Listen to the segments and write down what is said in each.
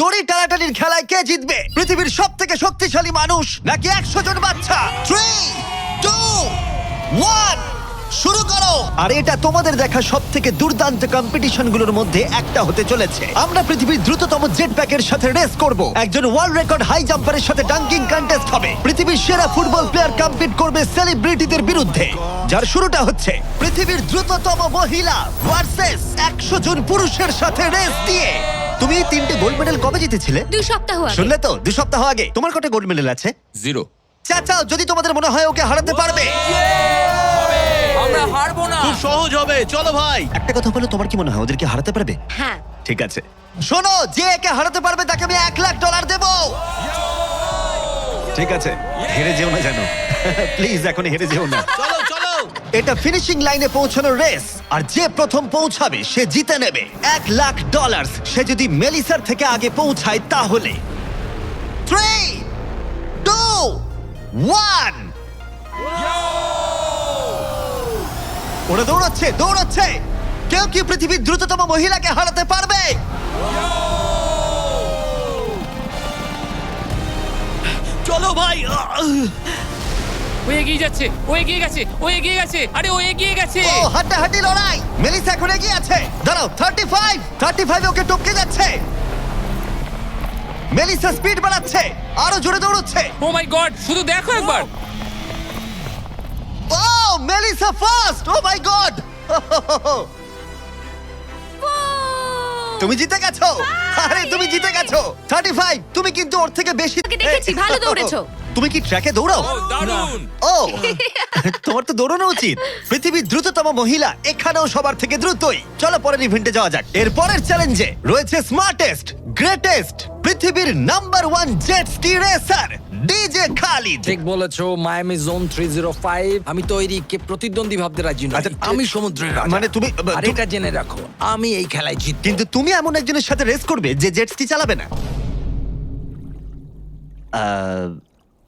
দড়ি টানাটানির খেলায় কে জিতবে? পৃথিবীর সব থেকে শক্তিশালী মানুষ নাকি 100 জন বাচ্চা? 3, 2, 1 শুরু করো। আর এটা তোমাদের দেখা সব থেকে দুর্দান্ত কম্পিটিশনগুলোর মধ্যে একটা হতে চলেছে। আমরা পৃথিবীর দ্রুততম জেট প্যাকের সাথে রেস করব। একজন ওয়ার্ল্ড রেকর্ড হাই জাম্পারের সাথে ডাঙ্কিং কন্টেস্ট হবে। পৃথিবীর সেরা ফুটবল প্লেয়ার কম্পিট করবে সেলিব্রিটিদের বিরুদ্ধে। যার শুরুটা হচ্ছে পৃথিবীর দ্রুততম মহিলা ভার্সেস 100 জন পুরুষের সাথে রেস দিয়ে। তুমি এই 3টে গোল্ড মেডেল কবে জিতেছিলে? 2 সপ্তাহ আগে। শুনলে তো, 2 সপ্তাহ আগে। তোমার কটা গোল্ড মেডেল আছে? 0। চাচাও, যদি তোমাদের মনে হয় ওকে হারাতে পারবে। আমরা হারবো না। খুব সহজ হবে, চলো ভাই। একটা কথা বলো, তোমার কি মনে হয় ওদেরকে হারাতে পারবে? হ্যাঁ। ঠিক আছে, শোনো, যে একে হারাতে পারবে তাকে আমি $1,00,000 দেব। ঠিক আছে, হেরে যেও না জানো। প্লিজ এখন হেরে যেও না। চলো চলো। এটা ফিনিশিং লাইনে পৌঁছানোর রেস, আর যে প্রথম পৌঁছাবে সে জিতে নেবে $1,00,000। সে যদি মেলিসার থেকে আগে পৌঁছায় তাহলে 3, 2, 1 ওরা দৌড়াচ্ছে দৌড়াচ্ছে। কেউ কি পৃথিবীর দ্রুততম মহিলাকে হারাতে পারবে? চলো ভাই। ও এগিয়ে যাচ্ছে, ও এগিয়ে গেছে, ও এগিয়ে গেছে, আরে ও এগিয়ে গেছে। ও হাড্ডাহাড্ডি লড়াই। মেলিসা এখন এগিয়ে আছে। দাঁড়াও, 35 ওকে টপকে যাচ্ছে। মেলিসা স্পিড বাড়াচ্ছে, আরো জোরে দৌড়চ্ছে। ও মাই গড, শুধু দেখো একবার। Oh Melissa first. O my god, তুমি জিতে গেছো। আরে তুমি জিতে গেছো। 35, তুমি কিন্তু ওর থেকে বেশি। তোকে দেখেছি, ভালো দৌড়েছো। তুমি কি ট্র্যাকে দৌড়াও? ও দারুণ। ও তোমার তো দৌড়ানো উচিত। পৃথিবীর দ্রুততম মহিলা এখানেও সবার থেকে দ্রুতই। চলো পরের ইভেন্টে যাওয়া যাক। এর পরের চ্যালেঞ্জে রয়েছে স্মার্টেস্ট, গ্রেটেস্ট, পৃথিবীর number 1 jet ski racer DJ Khalid. ঠিক বলেছো, মায়ামি জোন 305। আমি তৈরি, কে প্রতিদ্বন্দ্বী ভাবতে রাজি নয়। আচ্ছা, আমি সমুদ্রের রাজা। মানে তুমি আর এটা জেনে রাখো, আমি এই খেলায় জিতবো। কিন্তু তুমি এমন একজনের সাথে রেস করবে যে জেট স্কি চালাবে না।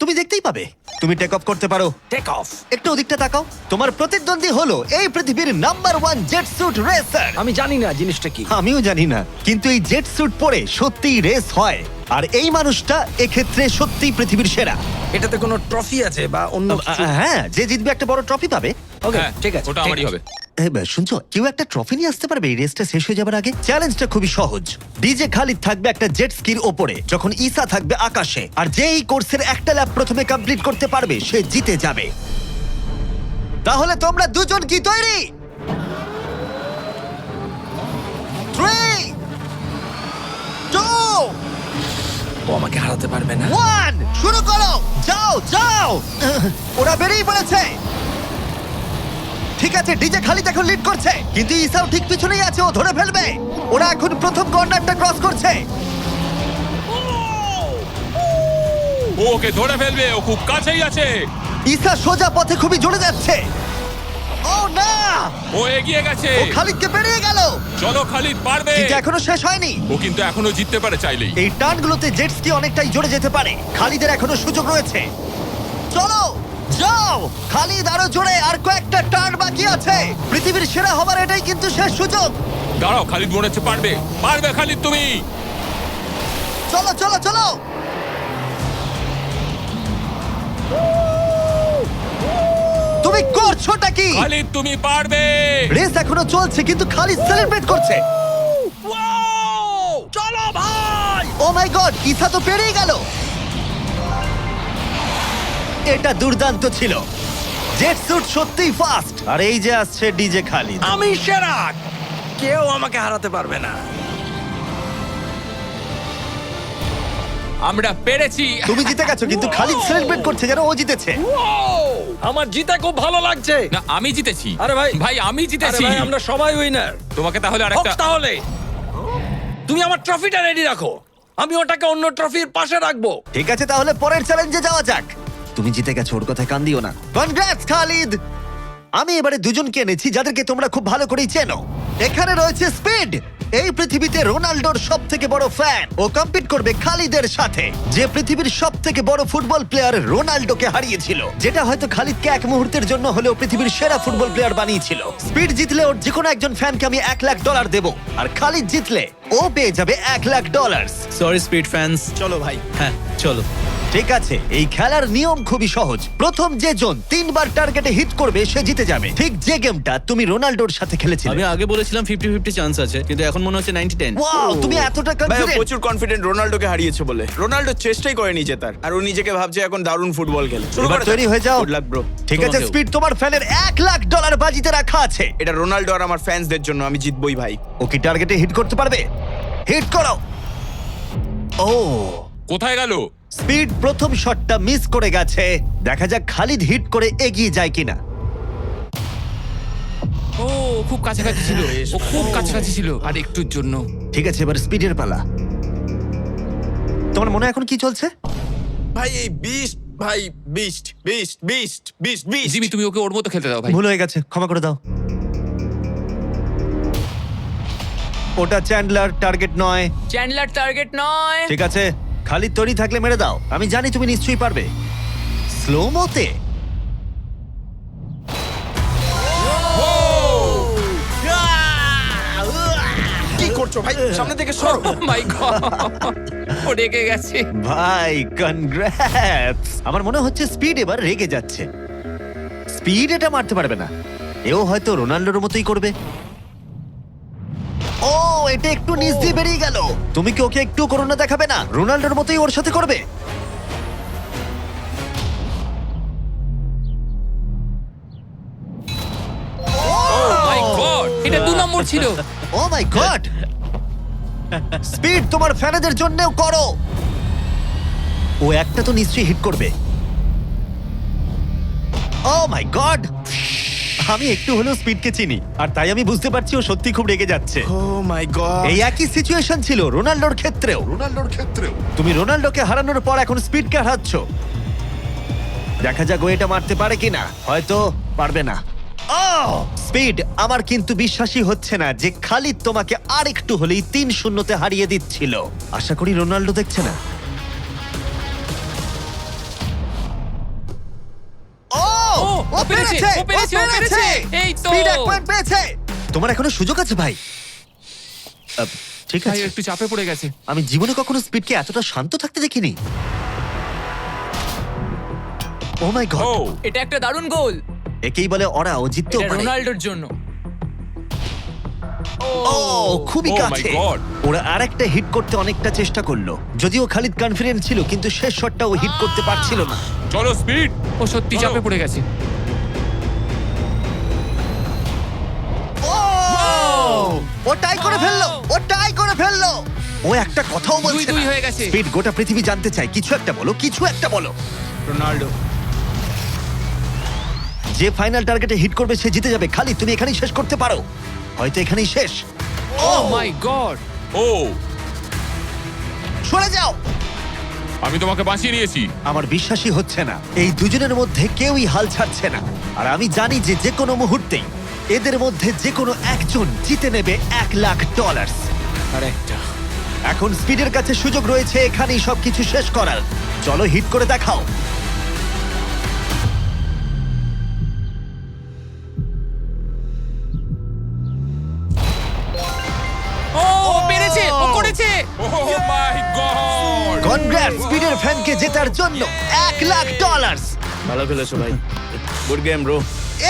তুমি দেখতেই পাবে। তুমি টেক অফ করতে পারো। Take off. একটু ওদিকটা তাকাও। তোমার প্রতিদ্বন্দ্বী হলো এই পৃথিবীর নাম্বার 1 জেট স্যুট রেসার। আমি জানি না জিনিসটা কি। আমিও জানি না, কিন্তু এই জেট স্যুট পরে সত্যিই রেস হয়। আর এই মানুষটা এক্ষেত্রে সত্যিই পৃথিবীর সেরা। এটাতে কোনো ট্রফি আছে বা অন্য কিছু? হ্যাঁ, যে জিতবে একটা বড় ট্রফি পাবে। ওকে, হ্যাঁ, ঠিক আছে, ওটা ঠিক আমারই আছে। হবে। শুনছো, কেউ একটা ট্রফি নিয়ে আসতে পারবে এই রেসটা শেষ হয়ে যাবার আগে? চ্যালেঞ্জটা খুবই সহজ। ডিজে খালিদ থাকবে একটা জেট স্কির ওপরে, যখন ঈসা থাকবে আকাশে। আর যে এই কোর্সের একটা ল্যাপ প্রথমে কমপ্লিট করতে পারবে সে জিতে যাবে। তাহলে তোমরা দুজন কি তৈরি? 3, 2, ও আমাকে হারাতে পারবে না। 1 শুরু করো। যাও যাও। ওরা বেরিয়ে পড়েছে। ঠিক আছে, ডিজে খালিদ এখন লিড করছে, কিন্তু ইসাও ঠিক পিছনেই আছে। ও ধরে ফেলবে। ওরা এখন প্রথম কর্নারটা ক্রস করছে। ও ওকে ধরে ফেলবে, ও খুব কাছেই আছে। ইসা সোজা পথে খুবই জোরে যাচ্ছে। ও না, ও এগিয়ে গেছে। ও খালিদকে পেরিয়ে গেল। চলো খালিদ, পারবে। কিন্তু এখনো শেষ হয়নি। ও কিন্তু এখনো জিততে পারে চাইলেই। এই টার্নগুলোতে জেট স্কি অনেকটাই জোরে যেতে পারে। খালিদের এখনো সুযোগ রয়েছে। চলো যাও খালিদ, আরো জোরে। আর কয়েকটা টার্ন বাকি আছে। পৃথিবীর সেরা হবার এটাই কিন্তু শেষ সুযোগ। দাঁড়াও, খালিদ মনে হচ্ছে পারবে। পারবে খালিদ তুমি। চলো চলো চলো। তুমি করছোটা কি? খালিদ তুমি পারবে। রেস এখনো চলছে, কিন্তু খালিদ সেলিব্রেট করছে। চলো ভাই। ও মাই গড, ইসা তো পেরিয়ে গেল। এটা দুর্দান্ত ছিল। জেট স্যুট সত্যিই ফাস্ট। আর এই যে আসছে ডিজে খালিদ। আমি সেরা, কেউ আমাকে হারাতে পারবে না। আমরা পেরেছি। তুমি জিতে গেছো, কিন্তু খালিদ সেলিব্রেট করছে যেন ও জিতেছে। আমার জিতে খুব ভালো লাগছে। না, আমি জিতেছি। আরে ভাই, ভাই আমি আরে জিতেছি। ভাই, আমরা সবাই উইনার। তোমাকে তাহলে আরেকটা। তাহলে তুমি আমার ট্রফিটা রেডি রাখো, আমি ওটাকে অন্য ট্রফির পাশে রাখবো। ঠিক আছে, তাহলে পরের চ্যালেঞ্জে যাওয়া যাক। তুমি জিতে গেছো, ওর কথায় কান দিও না। কনগ্রাটস খালিদ। আমি এবারে দুজনকে এনেছি যাদেরকে তোমরা খুব ভালো করেই চেনো। এখানে রয়েছে স্পিড, এই পৃথিবীতে রোনাল্ডোর সব থেকে বড় ফ্যান ও কম্পিট করবে খালিদের সাথে, যে পৃথিবীর সব থেকে বড় ফুটবল প্লেয়ার রোনাল্ডোকে হারিয়েছিল, যেটা হয়তো খালিদকে এক মুহূর্তের জন্য হলেও পৃথিবীর সেরা ফুটবল প্লেয়ার বানিয়েছিল। স্পিড জিতলে ওর যে কোনো একজন ফ্যানকে আমি $1,00,000 দেবো, আর খালিদ জিতলে ও পেয়ে যাবে $1,00,000। সরি স্পিড ফ্যান্স, চলো ভাই। হ্যাঁ চলো। ঠিক আছে, এই খেলার নিয়ম খুবই সহজ। প্রথম যে জন 3 বার টার্গেটে হিট করবে সে জিতে যাবে, ঠিক যে গেমটা তুমি রোনাল্ডোর সাথে খেলেছিলে। আমি আগে বলেছিলাম 50-50 চান্স আছে, কিন্তু এখন মনে হচ্ছে 90-10। ওয়াও, তুমি এতটা ভাই ও কনফিডেন্ট! প্রচুর কনফিডেন্ট রোনাল্ডোকে হারিয়েছে বলে। রোনাল্ডো চেষ্টাই করেনি জেতার, আর ও নিজেকে ভাবছে এখন দারুণ ফুটবল খেলে। শুরু এবার করে তৈরি হয়ে যাও। Good luck bro. ঠিক আছে তোমাকেও। স্পিড, তোমার ফ্যানের $1,00,000 বাজিতে রাখা আছে। এটা রোনাল্ডো আর আমার ফ্যান্সদের জন্য, আমি জিতবই ভাই। ও কি টার্গেটে হিট করতে পারবে? হিট করো। ও, কোথায় গেল? স্পিড প্রথম শটটা মিস করে গেছে। দেখা যাক খালিদ হিট করে এগিয়ে যায় কিনা। ও খুব কাছাকাছি ছিল, ও খুব কাছাকাছি ছিল, আর একটুর জন্য। ঠিক আছে, এবার স্পিডের পালা। তোমার মনে এখন কি চলছে? ভাই এই বিস্ট, ভাই beast beast beast beast beast. Jimmy, তুমি ওকে ওর মতো খেলতে দাও ভাই। ভুল হয়ে গেছে, ক্ষমা করে দাও। ওটা চ্যান্ডলার, টার্গেট নয়। চ্যান্ডলার টার্গেট নয়। ঠিক আছে, খালিদ তৈরি থাকলে মেরে দাও। আমি জানি তুমি নিশ্চয়ই পারবে। স্লো মোতে কি করছো ভাই? সামনে থেকে সরো। মাই গড, ও রেগে গেছে। ভাই, কনগ্রাটস! আমার মনে হচ্ছে স্পিড এবার রেগে যাচ্ছে। স্পিড এটা মারতে পারবে না, এও হয়তো রোনাল্ডোর মতোই করবে। ও, এটা একটু নিচ দিয়ে বেরিয়ে গেল। তুমি কি ওকে একটু করোনা দেখাবে না? রোনাল্ডোর মতোই ওর সাথে করবে। মাই গড, এটা 2 নম্বর ছিল। ও মাই গড! স্পিড তোমার ফ্যানেদের জন্যও করো। ও একটা তো নিশ্চয়ই হিট করবে। ও মাই গড! আমি একটু হলেও স্পিডকে চিনি, আর তাই আমি বুঝতে পারছি ও সত্যি খুব রেগে যাচ্ছে। ও মাই গড। এই একই সিচুয়েশন ছিল রোনাল্ডোর ক্ষেত্রেও। তুমি রোনাল্ডোকে হারানোর পর এখন স্পিডকে হারাচ্ছ। দেখা যাক ও এটা মারতে পারে কিনা। হয়তো পারবে না। স্পিড, আমার কিন্তু বিশ্বাসই হচ্ছে না যে খালিদ তোমাকে আর একটু হলেই 3-0-তে হারিয়ে দিচ্ছিল। আশা করি রোনাল্ডো দেখছে না। ও পেরেছে, ও পেরেছে, ও পেরেছে। এই তো। স্পিড 1 পয়েন্ট পেয়েছে। তোমার এখনো সুযোগ আছে ভাই। ঠিক ভাই আছে, একটু চাপে পড়ে গেছে। আমি জীবনে কখনো স্পিডকে এতটা শান্ত থাকতে দেখিনি। ও মাই গড! এটা একটা দারুণ গোল। একেই বলে ওরা ও জিততেও এটা পারে। রোনাল্ডোর জন্য। ও, খুবই Oh my কাছে। God! ওরা আরেকটা হিট করতে অনেকটা চেষ্টা করলো, যদিও খালিদ কনফিডেন্ট ছিল, কিন্তু শেষ শটটা ও হিট করতে পারছিল না। চলো স্পিড। ও সত্যি চাপে পড়ে গেছে। ও টাই করে ফেললো, ও টাই করে ফেললো। ও একটা কথাও বলছে 2-2 না। হয়ে গেছে। স্পিড, গোটা পৃথিবী জানতে চায়, কিছু একটা বলো, কিছু একটা বলো। রোনাল্ডো। যে ফাইনাল টার্গেটে হিট করবে সে জিতে যাবে। খালিদ, তুমি এখানেই শেষ করতে পারো, হয়তো এখানেই শেষ। ও মাই গড। ও, সরে যাও। আমি তোমাকে বাঁচিয়ে নিয়েছি। আমার বিশ্বাসই হচ্ছে না, এই দুজনের মধ্যে কেউই হাল ছাড়ছে না। আর আমি জানি যে যে কোনো মুহূর্তেই এদের মধ্যে যে কোনো একজন জিতে নেবে $1,00,000। আরেকটা। এখন স্পিডের কাছে সুযোগ রয়েছে এখানেই সবকিছু শেষ করার। চলো হিট করে দেখাও। ও পেরেছে, ও করেছে। ও মাই গড। কনগ্রাটস স্পিডের ফ্যানকে জেতার জন্য $1,00,000। ভালো খেলেছো ভাই। Good game bro.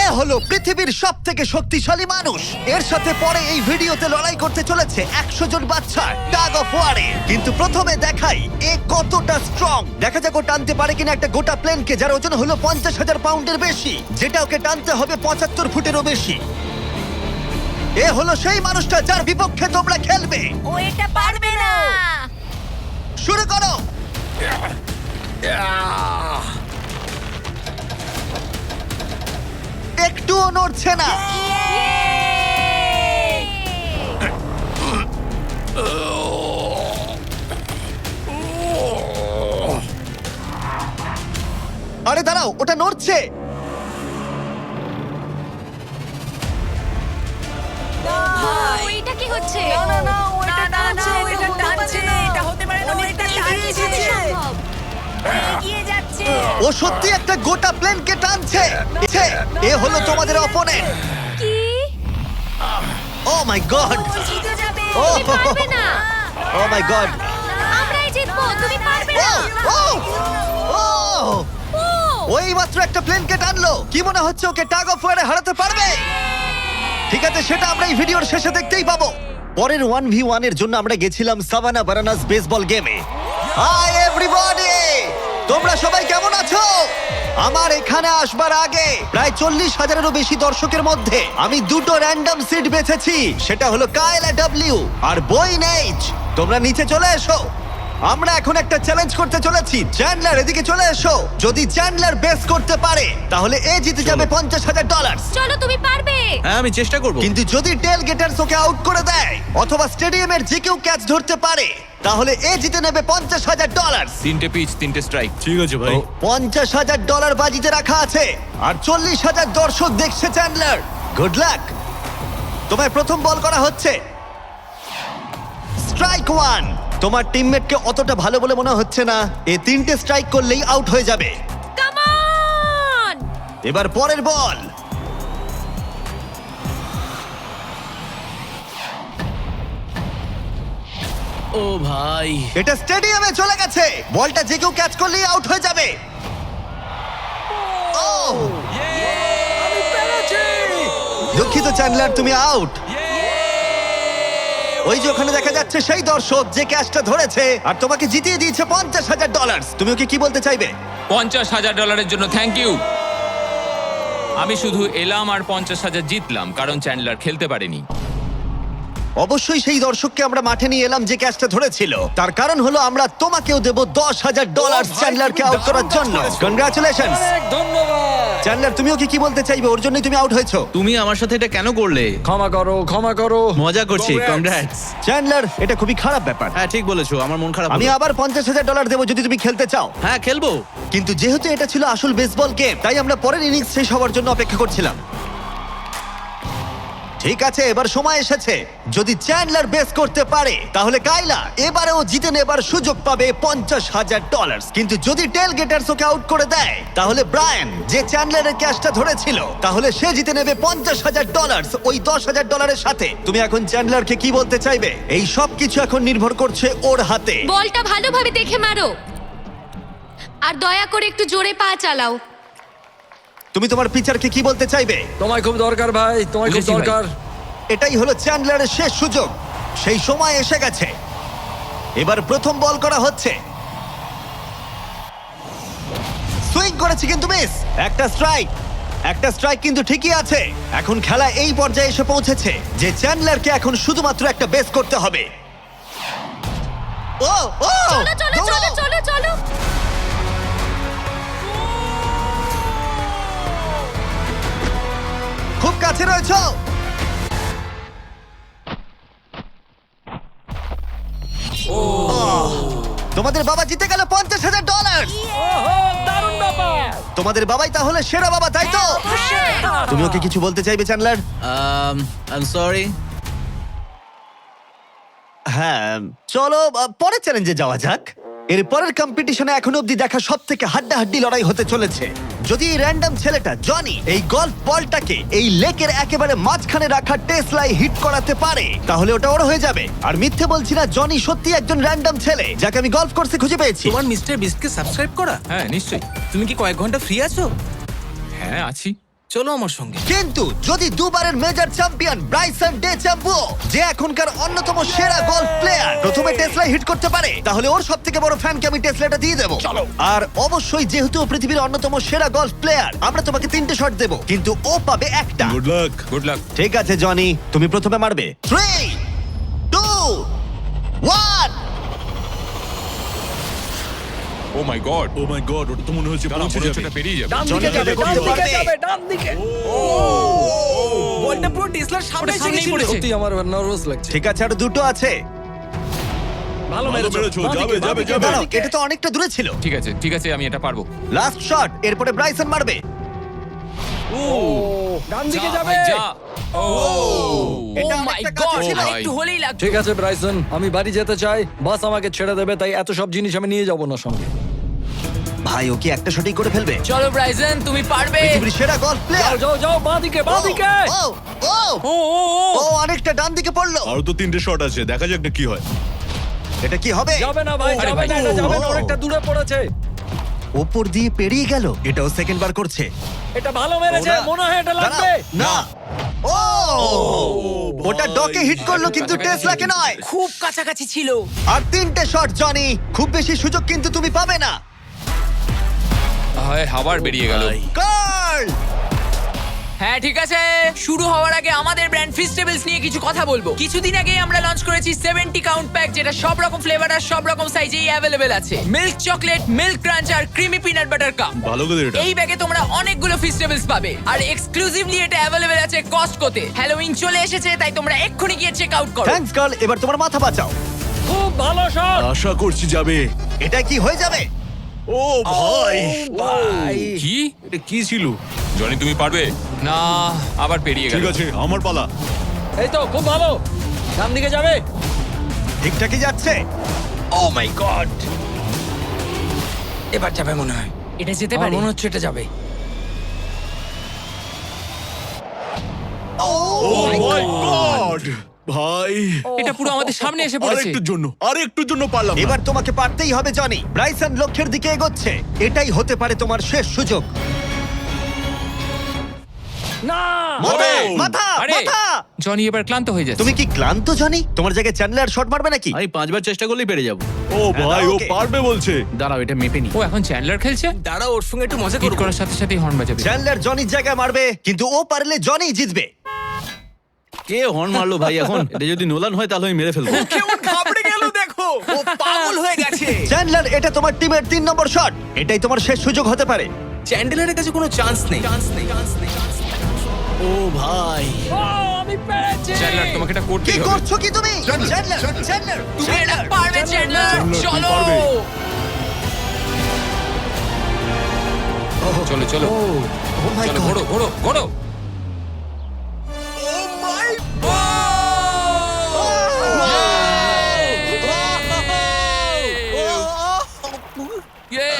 এ হলো পৃথিবীর সব থেকে শক্তিশালী মানুষ। এর সাথে পরে এই ভিডিওতে লড়াই করতে চলেছে 100 জন বাচ্চা টাগ অফ ওয়ারে। কিন্তু প্রথমে দেখাই এ কতটা স্ট্রং। দেখা যাক ও টানতে পারে কিনা একটা গোটা প্লেনকে, যার ওজন হলো 50,000 পাউন্ডের বেশি, যেটা ওকে টানতে হবে 75 ফুটেরও বেশি। এ হলো সেই মানুষটা যার বিপক্ষে তোমরা খেলবে। ও এটা পারবে না। শুরু করো। একটুও নড়ছে না। আরে দাঁড়াও, ওটা নড়ছে। ও, এটা কি হচ্ছে? না না না, ও সত্যি একটা গোটা প্লেনকে টানছে। এ হলো তোমাদের অপোনেন্ট। কি ও মাই গড, ও জিতে যাবে ও। তুমি পারবে না ও মাই গড, আমরাই জিতবো তুমি পারবে না ও ও ও ওই মাত্র একটা প্লেনকে টানলো। কি মনে হচ্ছে ওকে টাগ অফ ওয়ারে হারাতে পারবে? ঠিক আছে, সেটা আমরা এই ভিডিওর শেষে দেখতেই পাবো। পরের 1v1 এর জন্য আমরা গেছিলাম সাভানা বারানাস বেসবল গেমে। হাই এভরিবডি, তোমরা সবাই কেমন আছো? আমার এখানে আসবার আগে প্রায় 40,000-এরও বেশি দর্শকের মধ্যে আমি দুটো র্যান্ডম সিট বেছেছি। সেটা হলো কায়লা ডব্লিউ আর বোয়েন এইচ। তোমরা নিচে চলে এসো। আমরা এখন একটা চ্যালেঞ্জ করতে চলেছি। চ্যান্ডলার, এদিকে চলে এসো। যদি চ্যান্ডলার বেস করতে পারে তাহলে এ জিতে যাবে $50,000। চলো তুমি পারবে হ্যাঁ আমি চেষ্টা করব। কিন্তু যদি টেল গেটার্স ওকে আউট করে দেয় অথবা স্টেডিয়ামের যে কেউ ক্যাচ ধরতে পারে তাহলে এ জিতে নেবে $50,000। 3টে পিচ 3টে স্ট্রাইক। ঠিক আছে ভাই। $50,000 বাজিতে রাখা আছে আর 40,000 দর্শক দেখছে। Chandler, good luck. তোমায় প্রথম বল করা হচ্ছে। স্ট্রাইক 1। তোমার টিমমেটকে অতটা ভালো বলে মনে হচ্ছে না। এ 3টে স্ট্রাইক করলেই আউট হয়ে যাবে। কাম অন এবার পরের বল। ও ভাই, এটা স্টেডিয়ামে চলে গেছে। বলটা যে কেউ ক্যাচ করলেই আউট হয়ে যাবে। ও দুঃখিত চ্যান্ডলার, তুমি আউট। ওই যে ওখানে দেখা যাচ্ছে সেই দর্শক যে ক্যাচটা ধরেছে আর তোমাকে জিতিয়ে দিয়েছে $50,000। তুমি ওকে কি বলতে চাইবে? $50,000 জন্য থ্যাংক ইউ। আমি শুধু এলাম আর 50,000 জিতলাম কারণ চ্যান্ডলার খেলতে পারেনি। অবশ্যই সেই দর্শককে আমরা মাঠে নিয়ে এলাম যে ক্যাচটা ধরেছিল। তার কারণ হলো আমরা তোমাকেও দেব $10,000 চ্যান্ডলারকে আউট করার জন্য। কনগ্রাচুলেশনস। ধন্যবাদ। চ্যান্ডলার, তুমি ওকে কি বলতে চাইবে? ওর জন্যই তুমি আউট হয়েছো। তুমি আমার সাথে এটা কেন করলে? ক্ষমা করো, ক্ষমা করো। মজা করছি। Congrats. কংগ্রাটস। চ্যান্ডলার, এটা খুবই খারাপ ব্যাপার। হ্যাঁ ঠিক বলেছো, আমার মন খারাপ আমি হলো। আবার $50,000 দেবো যদি তুমি খেলতে চাও। হ্যাঁ খেলবো। কিন্তু যেহেতু এটা ছিল আসল বেসবল গেম তাই আমরা পরের ইনিংস শেষ হওয়ার জন্য অপেক্ষা করছিলাম। ঠিক আছে, এবার সময় এসেছে। যদি চ্যান্ডলার বেস করতে পারে তাহলে কাইলা এবারেও জিতে নেবার সুযোগ পাবে $50,000। কিন্তু যদি টেল গেটার্স ওকে আউট করে দেয় তাহলে ব্রায়ান, যে চ্যান্ডলারের ক্যাচটা ধরেছিল, তাহলে সে জিতে নেবে $50,000 ওই $10,000-এর সাথে। তুমি এখন চ্যান্ডলারকে কি বলতে চাইবে? এই সব কিছু এখন নির্ভর করছে ওর হাতে। বলটা ভালোভাবে দেখে মারো আর দয়া করে একটু জোরে পা চালাও। তুমি তোমার পিচারকে কি বলতে চাইবে? তোমায় খুব দরকার ভাই, তোমায় খুব বুঝেছি ভাই। দরকার। এটাই হলো চ্যান্ডলারের শেষ সুযোগ। সেই সময় এসে গেছে। এবার প্রথম বল করা হচ্ছে। সুইং করেছে কিন্তু মিস। একটা স্ট্রাইক। একটা স্ট্রাইক কিন্তু ঠিকই আছে। এখন খেলা এই পর্যায়ে এসে পৌঁছেছে যে চ্যান্ডলারকে এখন শুধুমাত্র একটা বেস করতে হবে। ও ও চলো চলো চলো চলো চলো খুব কাছে রয়েছো। তোমাদের বাবা জিতে গেল $50,000। দারুণ ব্যাপার। তোমাদের বাবাই তাহলে সেরা বাবা, তাই তো? তুমি ওকে কিছু বলতে চাইবে চ্যান্ডলার? I am sorry. হ্যাঁ, চলো পরের চ্যালেঞ্জে যাওয়া যাক। এর পরের কম্পিটিশনে এখনো অব্দি দেখা সব থেকে হাড্ডাহাড্ডি লড়াই হতে চলেছে। যদি এই র্যান্ডম ছেলেটা জনি এই গল্ফ বলটাকে এই লেকের একেবারে মাঝখানে রাখা টেসলায় হিট করাতে পারে তাহলে ওটা ওর হয়ে যাবে। আর মিথ্যে বলছি না, জনি সত্যি একজন র্যান্ডম ছেলে যাকে আমি গল্ফ কোর্সে খুঁজে পেয়েছি। তোমার মিস্টার বিস্টকে সাবস্ক্রাইব করা? হ্যাঁ নিশ্চয়ই। তুমি কি কয়েক ঘন্টা ফ্রি আছো? হ্যাঁ আছি। চলো আমার সঙ্গে। কিন্তু যদি দুবারের major champion Bryson DeChambeau, যে এখনকার অন্যতম সেরা গলফ প্লেয়ার, প্রথমে টেসলা হিট করতে পারে তাহলে ওর সবথেকে বড় ফ্যানকে আমি টেসলাটা দিয়ে দেবো। আর অবশ্যই যেহেতু ও পৃথিবীর অন্যতম সেরা গলফ প্লেয়ার, আমরা তোমাকে 3টে শট দেবো কিন্তু ও পাবে একটা। Good luck. Good luck. ঠিক আছে জনি, তুমি প্রথমে মারবে। 3, 2, 1। ও my god. O my god, ওটা তো মনে হচ্ছে পৌঁছে যাবে। পেরিয়ে যাবে। ডান জনি দিকে যাবে, যাবে, ডান করতে দিকে পারবে। যাবে, ডান দিকে। বলটা পুরো টেসলার সামনে ওটা এসে সামনেই গেছিল। পড়েছে। সত্যি আমার নার্ভাস লাগছে। ঠিক আছে, আর দুটো আছে। ভালো মেরেছো। বাঁ যাবে, দিকে, বাঁ যাবে, দিকে, যাবে। বাঁ দাঁড়াও, দিকে। এটা তো অনেকটা দূরে ছিল। ঠিক আছে ঠিক আছে, আমি এটা পারবো। লাস্ট শট, এরপরে ব্রাইসন মারবে। ডান দিকে যা যাবে। ভাই, যা। ও এটা মাই অনেকটা গড। কাছে ছিল। একটু হলেই লাগতো। ঠিক আছে ব্রাইসন, আমি বাড়ি যেতে চাই। বাস আমাকে ছেড়ে দেবে, তাই এত সব জিনিস আমি নিয়ে যাব না সঙ্গে। ভাই ও কি একটা শটই করে ফেলবে? চলো ব্রাইসন, তুমি পারবে। পৃথিবীর সেরা গলফ যাও প্লেয়ার। যাও যাও বাঁদিকে বাঁদিকে। ও ও ও ও ও ও অনেকটা ডান দিকে পড়লো। আরো তো 3টে শট আছে, দেখা যাক না কি হয়। এটা কি হবে? যাবে না ভাই, আরে যাবে ভাই। না, এটা যাবে না, ও। অনেকটা দূরে পড়েছে। ওপর দিয়ে পেরিয়ে গেল। এটাও সেকেন্ড বার করছে। এটা ভালো মেরেছে, ওরা- মনে হয় এটা লাগবে। দাঁড়াও, না ও ওটা ডকে হিট করলো কিন্তু টেসলাকে নয়। খুব কাছাকাছি ছিল। আর 3টে শট জনি, খুব বেশি সুযোগ কিন্তু তুমি পাবে না। হয় আবার বেরিয়ে গেল। কার্ল হ্যাঁ ঠিক আছে, শুরু হওয়ার আগে আমাদের ব্র্যান্ড ফিস্টেবলস নিয়ে কিছু কথা বলবো। কিছুদিন আগে আমরা লঞ্চ করেছি 70 কাউন্ট প্যাক, যেটা সব রকম ফ্লেভার আর সব রকম সাইজেই অ্যাভেলেবেল আছে। মিল্ক চকলেট, মিল্ক ক্রাঞ্চ আর ক্রিমি পিনাট বাটার কাপ। ভালো করে এটা। এই ব্যাগে তোমরা অনেকগুলো ফিস্টেবলস পাবে আর এক্সক্লুসিভলি এটা অ্যাভেলেবেল আছে কস্টকোতে। হ্যালোউইন চলে এসেছে, তাই তোমরা এক্ষুনি গিয়ে চেক আউট করো। থ্যাঙ্কস কার্ল, এবার তোমার মাথা বাঁচাও। খুব ভালো শট। আশা করছি যাবে। এটা কি হয়ে যাবে? ও ভাই, ভাই কি? এটা কি ছিল? জনি তুমি পারবে না, আবার পেরিয়ে গেল। ঠিক আছে, আমার পালা। এই তো খুব ভালো, ডান দিকে যাবে। ঠিকঠাকই যাচ্ছে। ও মাই গড, এবার যাবে মনে হয়। এটা যেতে আমার পারে। মনে হচ্ছে এটা যাবে। ও মাই গড ভাই, এটা পুরো আমাদের সামনে এসে পড়েছে। আরেকটুর জন্য পারলাম না। এবার তোমাকে পারতেই হবে জনি। ব্রাইসন লক্ষ্যের দিকে এগোচ্ছে। এটাই হতে পারে তোমার শেষ সুযোগ। না মাথা ও! মাথা আরে মাথা। জনি এবার ক্লান্ত হয়ে যাচ্ছে। তুমি কি ক্লান্ত জনি? তোমার জায়গায় চ্যান্ডলার শট মারবে নাকি? আমি 5বার চেষ্টা করলেই পেরে যাব। ও ভাই, ভাই, ও ও ওকে। পারবে বলছে। দাঁড়াও, এটা মেপে নি। ও এখন চ্যান্ডলার খেলছে। দাঁড়া, ওর সঙ্গে একটু মজা হিট করবো। করার সাথে সাথেই হর্ন বাজাবে। চ্যান্ডলার জনির জায়গায় মারবে, কিন্তু ও পারলে জনি জিতবে। কে হর্ন মারলো ভাই এখন? এটা যদি নোলান হয় তাহলে আমি মেরে ফেলবো। কেমন ঘাবড়ে গেল দেখো, ও পাগল হয়ে গেছে। চ্যান্ডলার, এটা তোমার টিমের 3 নম্বর শট। এটাই তোমার শেষ সুযোগ হতে পারে। চ্যান্ডেলারের কাছে কোনো চান্স নেই। ও ভাই, ও, আমি পেরেছি। চ্যান্ডলার তোমাকে এটা কি করতেই হবে। করছো কি তুমি? চ্যান্ডলার চ্যান্ডলার তুমি এটা পারবে চ্যান্ডলার, চলো। চলো চলো ও মাই চলো, গড। ঘোড়ো ঘোড়ো ঘোড়ো। ইয়ে,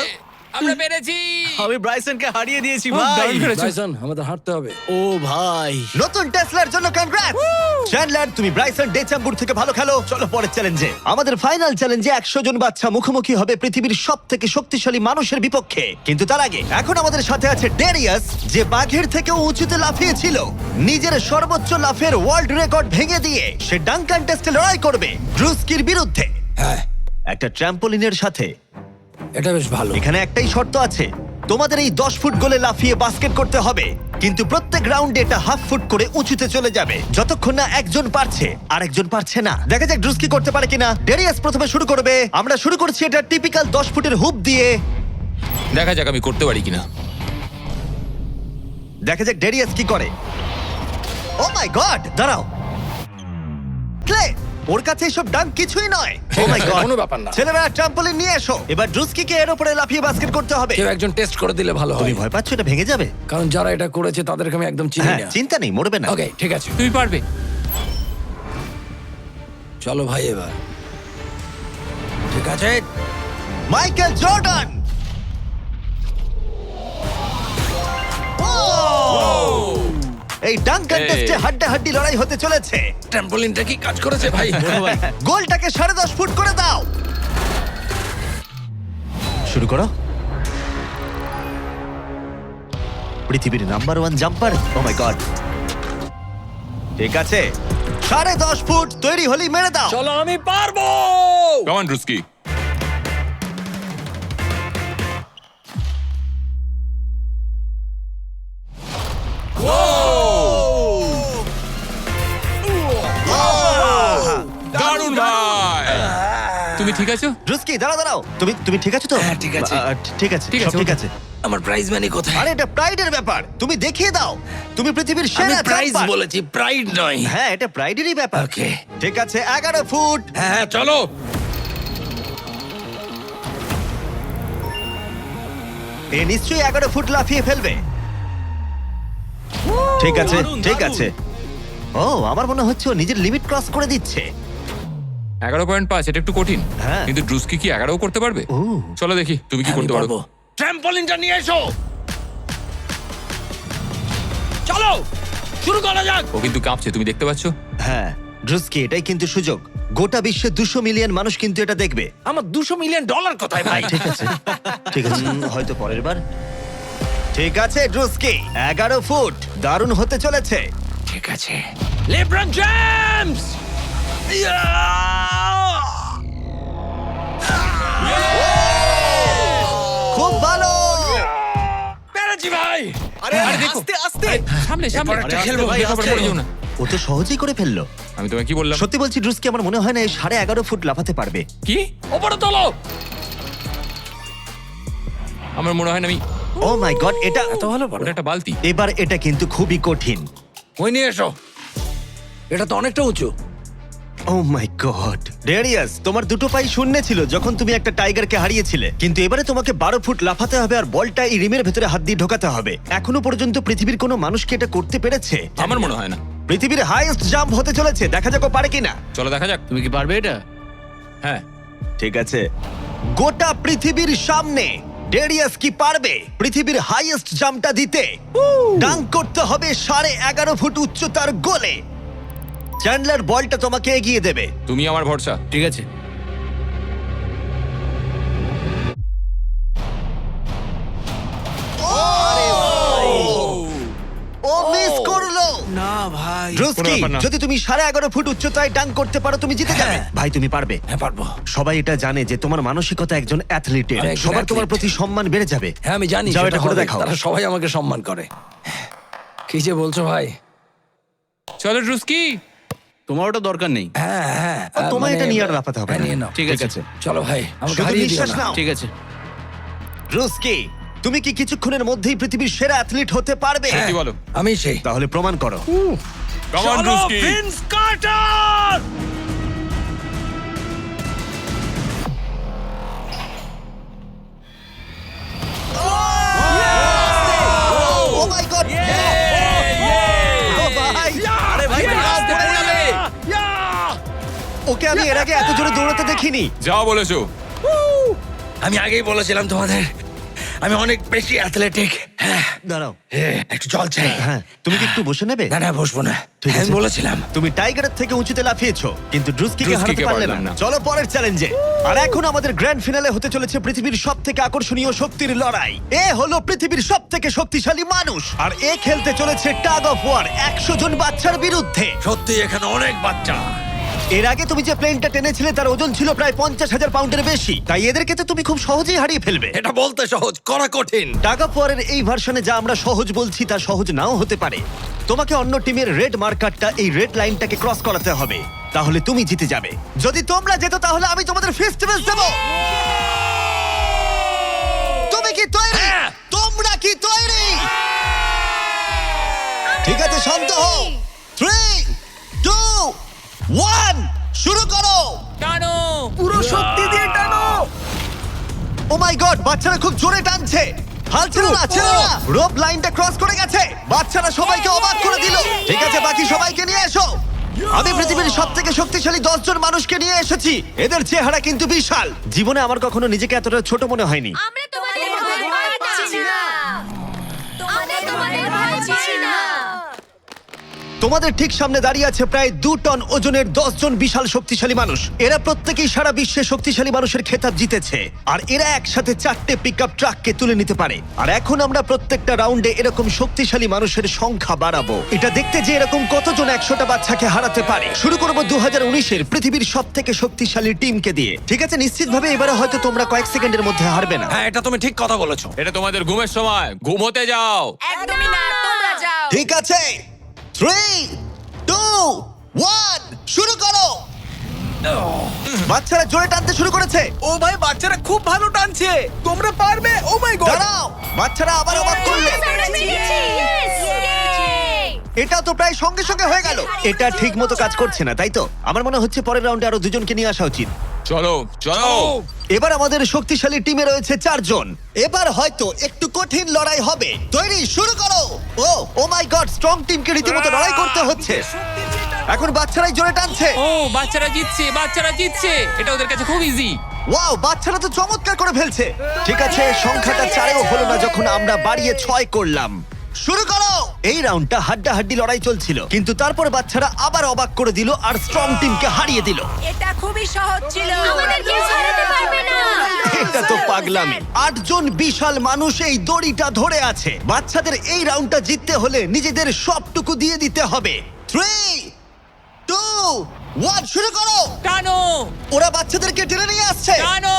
আমরা পেরেছি। আমি ব্রাইসনকে হারিয়ে দিয়েছি খুব ভাই। দারুণ করেছো। ব্রাইসন, আমাদের হাঁটতে হবে। ও ভাই, নতুন টেসলার জন্য কনগ্রাটস। চ্যান্ডলার, তুমি ব্রাইসন ডেচাম্বুর থেকে ভালো খেলো। চলো পরের চ্যালেঞ্জে। আমাদের ফাইনাল চ্যালেঞ্জে 100 জন বাচ্চা মুখোমুখি হবে পৃথিবীর সবথেকে শক্তিশালী মানুষের বিপক্ষে। কিন্তু তার আগে এখন আমাদের সাথে আছে ডেরিয়াস, যে বাঘের থেকেও উঁচুতে লাফিয়েছিল। নিজের সর্বোচ্চ লাফের ওয়ার্ল্ড রেকর্ড ভেঙে দিয়ে সে ডাঙ্কান টেস্টে লড়াই করবে ড্রুস্কির বিরুদ্ধে। হ্যাঁ, একটা ট্র্যাম্পোলিনের সাথে। এটা বেশ ভালো। এখানে একটাই শর্ত আছে, তোমাদের এই 10 ফুট গোলে লাফিয়ে বাস্কেট করতে হবে, কিন্তু প্রত্যেক রাউন্ডে এটা হাফ ফুট করে উঁচুতে চলে যাবে যতক্ষণ না একজন পারছে আর একজন পারছে না। দেখা যাক ড্রুস্কি করতে পারে কিনা। ডেরিয়াস প্রথমে শুরু করবে। আমরা শুরু করছি এটা টিপিক্যাল 10 ফুটের হুপ দিয়ে। দেখা যাক আমি করতে পারি কিনা। দেখা যাক ডেরিয়াস কি করে। ও মাই গড, দাঁড়াও ক্লে, ওর কাছে এসব ডাঙ্ক কিছুই নয়। ও মাই গড, কোনো ব্যাপার না। ছেলেরা ট্রাম্পলিন নিয়ে এসো। এবার ড্রুস্কিকে এর উপরে লাফিয়ে বাস্কেট করতে হবে। কেউ একজন টেস্ট করে দিলে ভালো হয়, তুমি ভয় পাচ্ছ এটা ভেঙে যাবে? কারণ যারা এটা করেছে তাদেরকে আমি একদম চিনি হ্যাঁ, না। চিন্তা নেই, মরবে না। ওকে, ঠিক আছে, তুমি পারবে। চলো ভাই এবার। ঠিক আছে, মাইকেল জর্ডান। এই ডাঙ্কান এই। টেস্টে হাড্ডাহাড্ডি লড়াই হতে চলেছে। ট্রাম্পোলিনটা কি কাজ করেছে ভাই? গোলটাকে 10.5 ফুট করে দাও। শুরু করো। পৃথিবীর number 1 jumper. O my god, ঠিক আছে, 10.5 ফুট তৈরি হলি মেরে দাও। চলো, আমি পারবো। Come on Druski. দারুণ ভাই। তুমি ঠিক আছো? ড্রুস্কি, দাঁড়াও দাঁড়াও, তুমি ঠিক আছো তো? হ্যাঁ, ঠিক আছে। ঠিক আছে, ঠিক সব আছে, ঠিক ওকে। আছে। আমার প্রাইজ মানি কোথায়? আরে এটা প্রাইডের ব্যাপার, তুমি দেখিয়ে দাও। তুমি পৃথিবীর আমি সেরা প্রাইজ জাম্পার। বলেছি, প্রাইড নয়। হ্যাঁ, এটা প্রাইডেরই ব্যাপার। ওকে। ঠিক আছে, 11 ফুট। হ্যাঁ, চলো। এ নিশ্চয়ই 11 ফুট লাফিয়ে ফেলবে। ঠিক আছে, দারুণ, ঠিক দারুণ। আছে। ও, আমার মনে হচ্ছে ও নিজের লিমিট ক্রস করে দিচ্ছে। 11.5, এটা একটু কঠিন। হ্যাঁ। কিন্তু ড্রুস্কি কি 11ও করতে পারবে? ও। চলো দেখি তুমি কি আমি করতে পারো। পারবো। ট্র্যাম্পলিনটা নিয়ে এসো। চলো শুরু করা যাক। ও কিন্তু কাঁপছে, তুমি দেখতে পাচ্ছ? হ্যাঁ ড্রুস্কি, এটাই কিন্তু সুযোগ। গোটা বিশ্বে 200 মিলিয়ন মানুষ কিন্তু এটা দেখবে। আমার $200 মিলিয়ন কোথায় ভাই? ঠিক আছে, ঠিক আছে, হয়তো পরের বার। ঠিক আছে ড্রুস্কি, 11 ফুট, দারুণ হতে চলেছে। ঠিক আছে, লেব্রন জেমস। খুব ভালো। পেরেছি ভাই। আরে আরে দেখো। আস্তে আস্তে। সামনে সামনে এরপর একটা খেলবো, ভাই, দেখো, পড়ে খেলবো। যেও না। ও তো সহজেই করে ফেললো। আমি তোমায় কি বললাম? সত্যি বলছি ড্রুস্কি, আমার মনে হয় না এই 11.5 ফুট লাফাতে পারবে। কি? ওপরে তোলো। আমার মনে হয় না আমি। ও মাই গড, এটা এত ভালো পারো। ওটা একটা বালতি। এবার এটা কিন্তু খুবই কঠিন। ওই নিয়ে এসো। এটা তো অনেকটা উঁচু। ও মাই গড, ডেরিয়াস, তোমার দুটো পাই শূন্যে ছিল যখন তুমি একটা টাইগারকে হারিয়েছিলে, কিন্তু এবারে তোমাকে 12 ফুট লাফাতে হবে আর বলটা এই রিমের ভেতরে হাত দিয়ে ঢোকাতে হবে। এখনো পর্যন্ত পৃথিবীর কোনো মানুষকে এটা করতে পেরেছে? আমার মনে হয় না। পৃথিবীর হাইয়েস্ট জাম্প হতে চলেছে, দেখা যাক ও পারে কিনা। চলো দেখা যাক। তুমি কি পারবে এটা? হ্যাঁ, ঠিক আছে, গোটা পৃথিবীর সামনে ডেরিয়াস কি পারবে পৃথিবীর হাইয়েস্ট জাম্পটা দিতে? ডাঙ্ক করতে হবে 11.5 ফুট উচ্চতার গোলে। চ্যান্ডলার, বলটা তোমাকে এগিয়ে দেবে। তুমি আমার ভরসা। ঠিক আছে। ও মিস করলো। না ভাই। ড্রুস্কি, কোনো ব্যাপার না। যদি তুমি 11.5 ফুট উচ্চতায় ডাঙ্ক করতে পারো তুমি জিতে যাবে। ভাই তুমি পারবে। হ্যাঁ পারবো। সবাই এটা জানে যে তোমার মানসিকতা একজন অ্যাথলিটের। আমি একজন সবার তোমার athlete। প্রতি সম্মান বেড়ে যাবে। হ্যাঁ আমি জানি। যাও সেটা এটা করে হবে। দেখাও। তারা সবাই আমাকে সম্মান করে। কি যে বলছো ভাই? চলো ড্রুস্কি। তোমার ওটা দরকার নেই। হ্যাঁ হ্যাঁ। তোমায় এটা নিয়ে আর লাফাতে হবে হ্যাঁ, না। নিয়ে নাও। ঠিক আছে। চলো ভাই, আমাকে শুধু হারিয়ে দিও নিঃশ্বাস না। নাও। ঠিক আছে। ড্রুস্কি, তুমি কি কিছুক্ষণের মধ্যেই পৃথিবীর সেরা অ্যাথলিট হতে পারবে? কি বলো? আমি সেই। তাহলে প্রমাণ করো। কাম অন চলো Druski. Vince Carter. Oh my god, ও ভাই, আরে ভাই আস্তে পড়ে যাবে। ওকে আমি এর আগে এত জোরে দৌড়াতে দেখিনি। যাও বলেছো। আমি আগেই বলেছিলাম তোমাদের, আমি অনেক বেশি অ্যাথলেটিক। হ্যাঁ দাঁড়াও, একটু জল চাই। হ্যাঁ তুমি কি একটু বসে নেবে? না না বসবো না। ঠিক হ্যাঁ, আছে। আমি বলেছিলাম। তুমি টাইগারের থেকে উঁচুতে লাফিয়েছো, কিন্তু ড্রুস্কিকে হারাতে ড্রুস্কিকে পারলে পারলাম না। না। চলো পরের চ্যালেঞ্জে। আর এখন আমাদের গ্র্যান্ড ফিনালে হতে চলেছে পৃথিবীর সবথেকে আকর্ষণীয় শক্তির লড়াই। এ হলো পৃথিবীর সবথেকে শক্তিশালী মানুষ, আর এ খেলতে চলেছে টাগ অফ ওয়ার 100 জন বাচ্চার বিরুদ্ধে। সত্যি এখানে অনেক বাচ্চা। এর আগে তুমি যে প্লেনটা টেনেছিলে তার ওজন ছিল প্রায় 50,000 পাউন্ডের বেশি, তাই এদেরকে তো তুমি খুব সহজেই হারিয়ে ফেলবে। এটা বলতে সহজ, করা কঠিন। টাগ অফ ওয়ারের এই ভার্সনে যা আমরা সহজ বলছি তা সহজ নাও হতে পারে। তোমাকে অন্য টিমের রেড মার্কারটা এই রেড লাইনটাকে ক্রস করাতে হবে, তাহলে তুমি জিতে যাবে। যদি তোমরা যেত তাহলে আমি তোমাদের ফেস্টিভ্যাল দেব। তুমি কি তৈরি? হ্যাঁ। তোমরা কি তৈরি? ঠিক আছে, শান্ত হও। 3, 2, 1, শুরু করো। টানো। পুরো শক্তি দিয়ে টানো। ও মাই গড, বাচ্চারা খুব জোরে টানছে। হাল ছেড়ো না, ছেড়ো না। রোপ লাইনটা ক্রস করে গেছে। বাচ্চারা সবাইকে অবাক করে দিল। ঠিক আছে, বাকি সবাইকে নিয়ে এসো। আমি পৃথিবীর সবথেকে শক্তিশালী 10 জন মানুষকে নিয়ে এসেছি। এদের চেহারা কিন্তু বিশাল। জীবনে আমার কখনো নিজেকে এতটা ছোট মনে হয়নি। আমরা তোমাদের ভয় পাচ্ছি না। আমরা তোমাদের ভয় পাচ্ছি না। তোমাদের ঠিক সামনে দাঁড়িয়ে আছে প্রায় 2 টন ওজনের 10 জন বিশাল শক্তিশালী মানুষ। এরা প্রত্যেকেই সারা বিশ্বে শক্তিশালী মানুষের খেতাব জিতেছে, আর এরা একসাথে 4টে পিকআপ ট্রাককে তুলে নিতে পারে। আর এখন আমরা প্রত্যেকটা রাউন্ডে এরকম শক্তিশালী মানুষের সংখ্যা বাড়াবো, এটা দেখতে যে এরকম কতজন 100টা বাচ্চাকে হারাতে পারে। শুরু করবো 2019-এর পৃথিবীর সবথেকে শক্তিশালী টিমকে দিয়ে। ঠিক আছে, নিশ্চিতভাবে এবারে হয়তো তোমরা কয়েক সেকেন্ডের মধ্যে হারবে না। হ্যাঁ এটা তুমি ঠিক কথা বলেছো। এটা তোমাদের ঘুমের সময়, ঘুমোতে যাও। একদমই না, তোমরা যাও। ঠিক আছে, 3, 2, 1, শুরু করো। বাচ্চারা জোরে টানতে শুরু করেছে। ও ভাই বাচ্চারা খুব ভালো টানছে। তোমরা পারবে। ও মাই গড। দাঁড়াও, বাচ্চারা আবার অবাক করলে। আমরা পেরেছি। Yes! Yay! এটা তো প্রায় সঙ্গে সঙ্গে হয়ে গেল। এটা ঠিক মতো কাজ করছে না, তাই তো? আমার মনে হচ্ছে পরের রাউন্ডে আরো 2 জনকে নিয়ে আসা উচিত। চলো চলো। এবার আমাদের শক্তিশালী টিমে রয়েছে 4 জন। এবার হয়তো একটু কঠিন লড়াই হবে। তৈরি, শুরু করো। ও মাই গড, স্ট্রং টিমকে রীতিমতো লড়াই করতে হচ্ছে। এখন বাচ্চারাই জোরে টানছে। ও বাচ্চারা জিতছে, বাচ্চারা জিতছে। এটা ওদের কাছে খুব ইজি। ওয়াও, বাচ্চারা তো চমৎকার করে ফেলছে। ঠিক আছে, সংখ্যাটা 4-এও হলো না যখন আমরা বাড়িয়ে 6 করলাম। শুরু করো। এই রাউন্ডটা হাড্ডাহাড্ডি লড়াই চলছিল, কিন্তু তারপর বাচ্চারা আবার অবাক করে দিল আর স্ট্রং টিমকে হারিয়ে দিল। এটা খুবই সহজ ছিল। আমাদের কেউ হারাতে পারবে না। এটা তো পাগলামি। 8 জন বিশাল মানুষ এই দড়িটা ধরে আছে। বাচ্চাদের এই রাউন্ডটা জিততে হলে নিজেদের সবটুকু দিয়ে দিতে হবে। 3, 2, 1 শুরু করো। টানো ওরা বাচ্চাদেরকে টেনে নিয়ে আসছে। টানো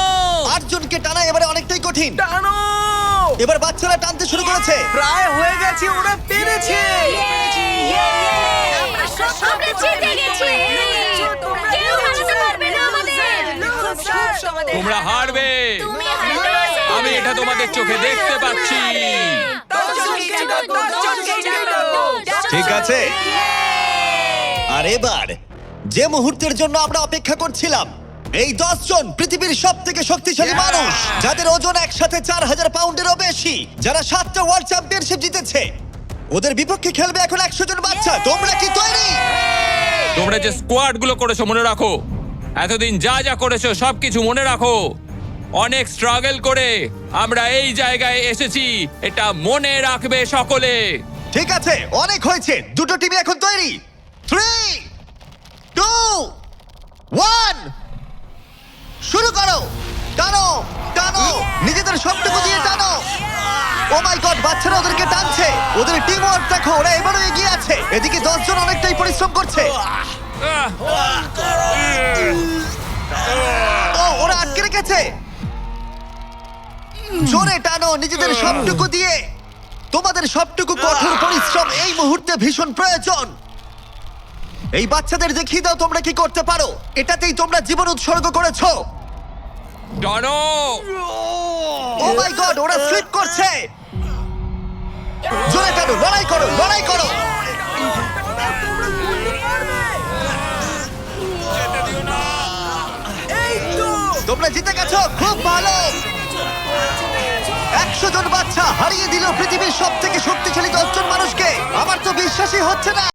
8 জনকে টানা এবারে অনেকটাই কঠিন। টানো! এবার বাচ্চারা টানতে শুরু করেছে। প্রায় হয়ে গেছে, ওরা পেরেছে। আমরা জিতে গেছি। কেউ হারাতে পারবে না আমাদের। তোমরা হারবে, তুমি হারবে। আমি এটা তোমাদের চোখে দেখতে পাচ্ছি। ঠিক আছে, আর এবার যে মুহূর্তের জন্য আমরা অপেক্ষা করছিলাম, এই 10 জন পৃথিবীর সব থেকে শক্তিশালী মানুষ, যাদের ওজন একসাথে 4000 পাউন্ডেরও বেশি, যারা 7টা ওয়ার্ল্ড চ্যাম্পিয়নশিপ জিতেছে, ওদের বিপক্ষে খেলবে এখন 100 জন বাচ্চা। তোমরা কি তৈরি? তোমরা যে স্কোয়াড গুলো করেছো মনে রাখো, এতদিন যা যা করেছো সবকিছু মনে রাখো। অনেক স্ট্রাগল করে আমরা এই জায়গায় এসেছি, এটা মনে রাখবে সকলে। ঠিক আছে, অনেক হয়েছে। দুটো টিমই এখন তৈরি। 3, 2, 1 শুরু করো। টানো টানো, নিজেদের সবটুকু দিয়ে টানো। ও মাই গড, বাচ্চারা ওদেরকে টানছে। ওদের টিম ওয়ার্ক দেখো, ওরা এবারও এগিয়ে আছে। এদিকে 10 জন অনেকটাই পরিশ্রম করছে। ও, ওরা আটকে রেখেছে। জোরে টানো নিজেদের সবটুকু দিয়ে। তোমাদের সবটুকু কঠোর পরিশ্রম এই মুহূর্তে ভীষণ প্রয়োজন। এই বাচ্চাদের দেখিয়ে দাও তোমরা কি করতে পারো। এটাতেই তোমরা জীবন উৎসর্গ করেছো। টানো ও মাই গড, ওরা স্লিপ করছে। জোরে টানো, লড়াই করো, লড়াই করো। তোমরা জিতে গেছো, খুব ভালো। 100 জন বাচ্চা হারিয়ে দিল পৃথিবীর সব থেকে শক্তিশালী 10 জন মানুষকে। আমার তো বিশ্বাসই হচ্ছে না।